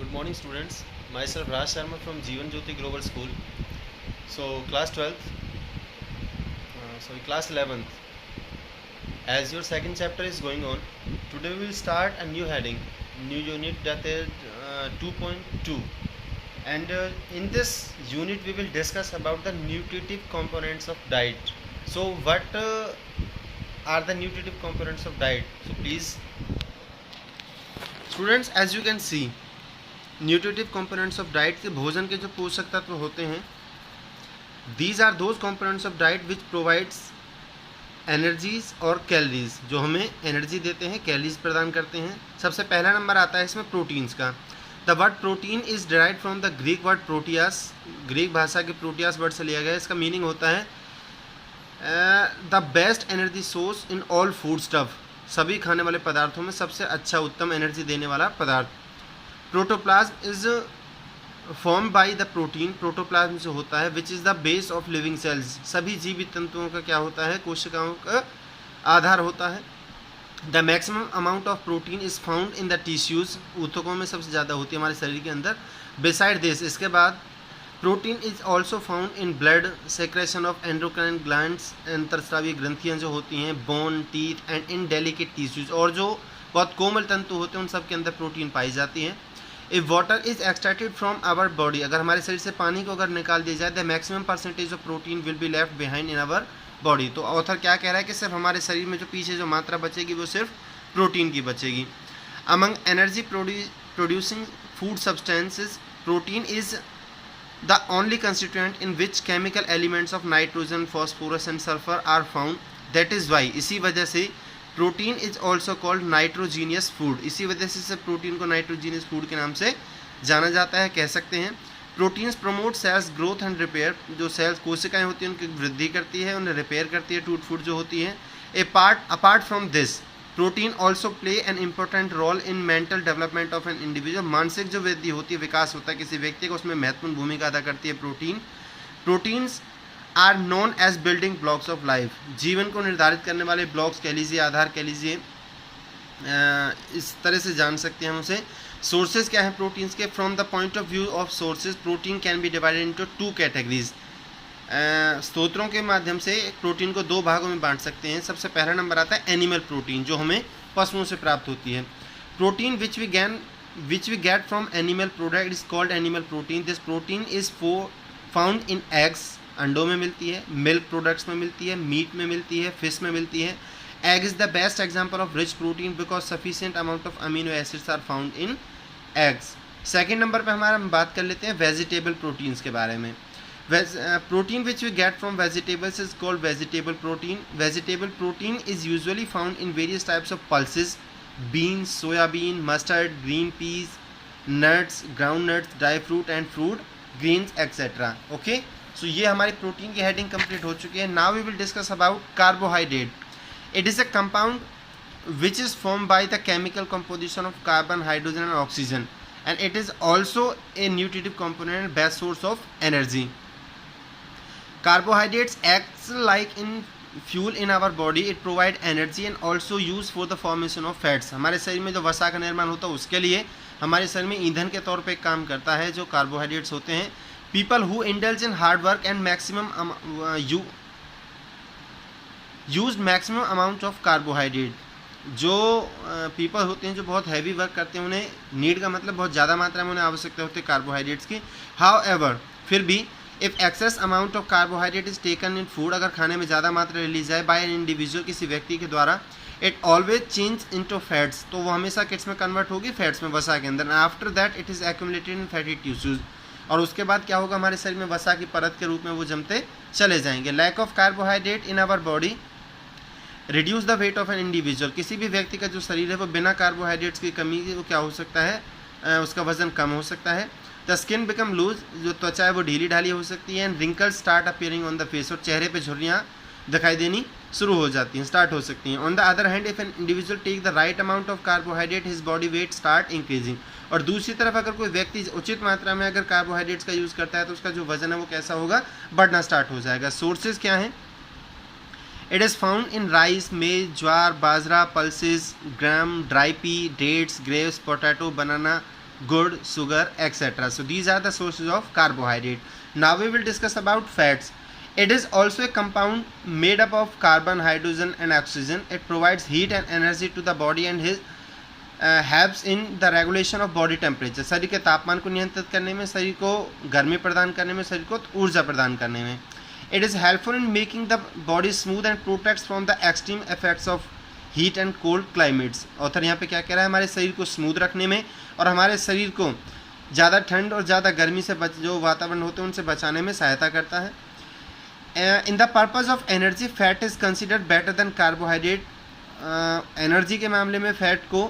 Good morning, students. Myself Raj Sharma from Jeevan Jyoti Global School. So, class 12th, class 11th. As your second chapter is going on, today we will start a new heading, new unit that is 2.2. And in this unit, we will discuss about the nutritive components of diet. So, what are the nutritive components of diet? So, please, students, as you can see, nutritive components of diet के भोजन के जो पोषक तत्व होते हैं, these are those components of diet which provides energies और calories, जो हमें एनर्जी देते हैं, कैलोरीज प्रदान करते हैं. सबसे पहला नंबर आता है इसमें प्रोटीन्स का. The word protein is derived from the Greek word Proteas. Greek भाषा के प्रोटियास वर्ड से लिया गया. इसका मीनिंग होता है the best energy source in all food stuff. सभी खाने वाले पदार्थों में सबसे अच्छा उत्तम एनर्जी देने वाला पदार्थ. Protoplasm is form by the protein. Protoplasm जो होता है which is the base of living cells. सभी जीवित तंतुओं का क्या होता है? कोशिकाओं का आधार होता है. The maximum amount of protein is found in the tissues. ऊतकों में सबसे ज़्यादा होती है हमारे शरीर के अंदर. बिसाइड दिस, इसके बाद protein is also found in blood, secretion of endocrine glands, अंतरस्रावी ग्रंथियाँ जो होती हैं, bone, teeth and in delicate tissues, और जो बहुत कोमल तंतु होते हैं उन सब के अंदर प्रोटीन पाई जाती है. If water is extracted from our body, अगर हमारे शरीर से पानी को अगर निकाल दिया जाए, the maximum percentage of protein will be left behind in our body. तो ऑथर क्या कह रहा है कि सिर्फ हमारे शरीर में जो पीछे जो मात्रा बचेगी वो सिर्फ प्रोटीन की बचेगी. Among energy producing food substances, protein is the only constituent in which chemical elements of nitrogen, phosphorus and sulphur are found. That is why, इसी वजह से protein is also called nitrogenous food. इसी वजह से protein को nitrogenous food के नाम से जाना जाता है, कह सकते हैं. Proteins promote cells growth and repair. जो सेल्स कोशिकाएं होती हैं उनकी वृद्धि करती है, उन्हें रिपेयर करती है, टूट फूट जो होती है. Apart from this, protein also play an important role in mental development of an individual. मानसिक जो वृद्धि होती है, विकास होता है किसी व्यक्ति का, उसमें महत्वपूर्ण भूमिका अदा करती है protein. Proteins are known as building blocks of life. जीवन को निर्धारित करने वाले ब्लॉक्स कह लीजिए, आधार कह लीजिए, इस तरह से जान सकते हैं हम उसे. सोर्सेज क्या हैं प्रोटीन्स के? From the point of view of sources, protein can be divided into two categories. स्रोतों के माध्यम से प्रोटीन को दो भागों में बांट सकते हैं. सबसे पहला नंबर आता है एनिमल प्रोटीन, जो हमें पशुओं से प्राप्त होती है. Protein which we get from animal product is called animal protein. This protein is found in eggs, अंडों में मिलती है, मिल्क प्रोडक्ट्स में मिलती है, मीट में मिलती है, फिश में मिलती है. Egg is the best example of rich protein because sufficient amount of amino acids are found in eggs. Second number पे हमारा हम बात कर लेते हैं वेजिटेबल प्रोटीन्स के बारे में. Protein which we get from vegetables is called vegetable protein. Vegetable protein is usually found in various types of pulses, beans, soybean, mustard, green peas, nuts, ground nuts, dry fruit and fruit greens etcetera. Okay, so ये हमारी protein की heading complete हो चुकी है. Now we will discuss about carbohydrate. It is a compound which is form by the chemical composition of carbon, hydrogen and oxygen, and it is also a nutritive component and best source of energy. Carbohydrates acts like in fuel in our body. It provide energy and also use for the formation of fats. हमारे शरीर में जो वसा का निर्माण होता है उसके लिए हमारे शरीर में ईंधन के तौर पे काम करता है जो कार्बोहाइड्रेट्स होते हैं. People who indulge in hard work and used maximum amount of carbohydrate. जो पीपल होते हैं जो बहुत हैवी वर्क करते हैं, उन्हें नीड का मतलब बहुत ज़्यादा मात्रा में उन्हें आवश्यकता होती है कार्बोहाइड्रेट्स की. However, फिर भी if excess amount of carbohydrate is taken in food, अगर खाने में ज़्यादा मात्रा ले ली जाए बाय एन इंडिविजुअल, किसी व्यक्ति के द्वारा, it always change into fats, तो वो हमेशा किस में कन्वर्ट होगी? फैट्स में, वसा के अंदर. After that it is accumulated in fatty tissues, और उसके बाद क्या होगा? हमारे शरीर में वसा की परत के रूप में वो जमते चले जाएंगे. Lack of carbohydrate in our body reduce the weight of an individual. किसी भी व्यक्ति का जो शरीर है वो बिना कार्बोहाइड्रेट्स की कमी के वो क्या हो सकता है? उसका वजन कम हो सकता है. द स्किन बिकम लूज, जो त्वचा है वो ढीली ढाली हो सकती है. And wrinkles start appearing on the face, और चेहरे पे झुर्रियाँ दिखाई देनी शुरू हो जाती हैं, स्टार्ट हो सकती हैं. On the other hand, if an individual take the right amount of carbohydrate, his body weight start increasing. और दूसरी तरफ अगर कोई व्यक्ति उचित मात्रा में अगर कार्बोहाइड्रेट्स का यूज़ करता है तो उसका जो वजन है वो कैसा होगा? बढ़ना स्टार्ट हो जाएगा. सोर्सेज क्या हैं? It is found in rice, maize, jowar, bajra, pulses, gram, dry pea, dates, grapes, potato, banana, good, sugar, etc. So these are the sources of carbohydrate. Now we will discuss about fats. It is also a compound made up of carbon, hydrogen and oxygen. It provides heat and energy to the body and helps in the regulation of body temperature. शरीर के तापमान को नियंत्रित करने में, शरीर को गर्मी प्रदान करने में, शरीर को ऊर्जा प्रदान करने में. It is helpful in making the body smooth and protects from the extreme effects of heat and cold climates. Author यहाँ पे क्या कह रहा है, हमारे शरीर को स्मूथ रखने में और हमारे शरीर को ज़्यादा ठंड और ज़्यादा गर्मी से जो वातावरण होते हैं उनसे बचाने में सहायता करता है. In the purpose of energy fat is considered better than carbohydrate. Energy के मामले में फ़ैट को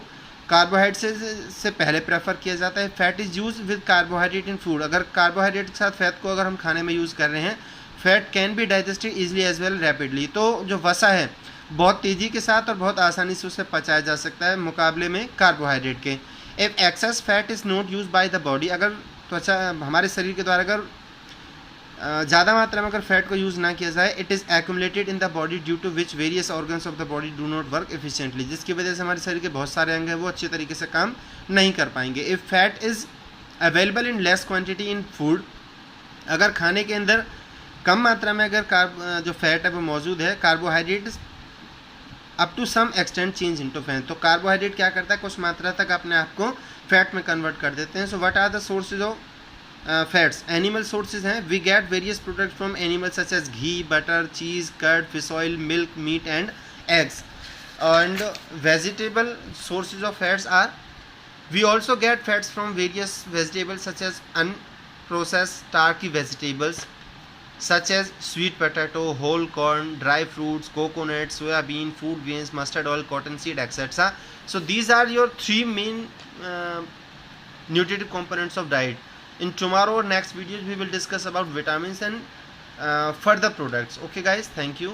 कार्बोहाइड्रेट से पहले प्रेफर किया जाता है. Fat is use with carbohydrate in food. अगर कार्बोहाइड्रेट के साथ फैट को अगर हम खाने में यूज़ कर रहे हैं, fat can be digested easily as well rapidly. तो जो वसा है बहुत तेज़ी के साथ और बहुत आसानी से उसे पचाया जा सकता है मुकाबले में कार्बोहाइड्रेट के. If access fat is not use by the body. अगर त्वचा हमारे शरीर के द्वारा अगर ज़्यादा मात्रा में अगर फैट को यूज़ ना किया जाए, it is accumulated in the body due to which various organs of the body do not work efficiently. जिसकी वजह से हमारे शरीर के बहुत सारे अंग हैं वो अच्छे तरीके से काम नहीं कर पाएंगे. If fat is available in less quantity in food. अगर खाने के अंदर कम मात्रा में अगर जो फैट है वो मौजूद है, carbohydrate up to some extent change into fat. तो कार्बोहाइड्रेट क्या करता है, कुछ मात्रा तक अपने आप को फैट में कन्वर्ट कर देते हैं. So what are the sources of fats. Animal sources हैं. We get various products from animals such as ghee, butter, cheese, curd, fish oil, milk, meat and eggs. And vegetable sources of fats are, we also get fats from various vegetables such as unprocessed starchy vegetables such as sweet potato, whole corn, dry fruits, coconut, soya bean, food grains, mustard oil, cotton seed, etc. So these are your three main nutritive components of diet. In tomorrow or next videos we will discuss about vitamins and further products. Okay guys, thank you.